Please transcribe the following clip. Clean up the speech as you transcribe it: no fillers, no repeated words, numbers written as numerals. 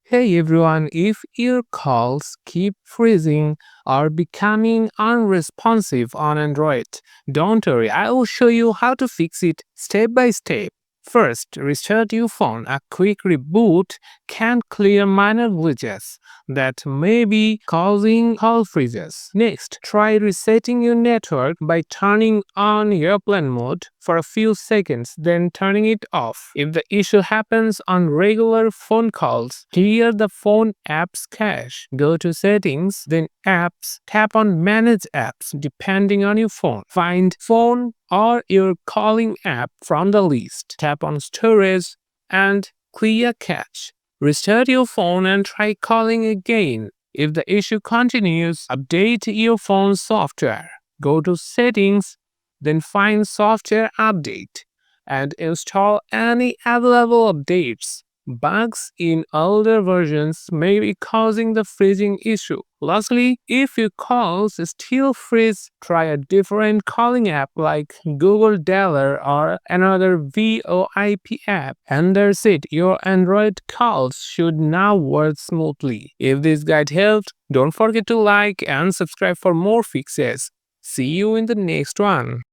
Hey everyone, if your calls keep freezing or becoming unresponsive on Android, don't worry, I will show you how to fix it step by step. First, restart your phone. A quick reboot can clear minor glitches that may be causing call freezes. Next, try resetting your network by turning on airplane mode for a few seconds, then turning it off. If the issue happens on regular phone calls, clear the phone apps cache. Go to settings, then apps, tap on manage apps depending on your phone. Find phone or your calling app from the list. Tap on storage and clear cache. Restart your phone and try calling again. If the issue continues, update your phone's software. Go to settings, then find software update and install any available updates. Bugs in older versions may be causing the freezing issue. Lastly, if your calls still freeze, try a different calling app like Google Dialer or another VoIP app. And that's it, your Android calls should now work smoothly. If this guide helped, don't forget to like and subscribe for more fixes. See you in the next one.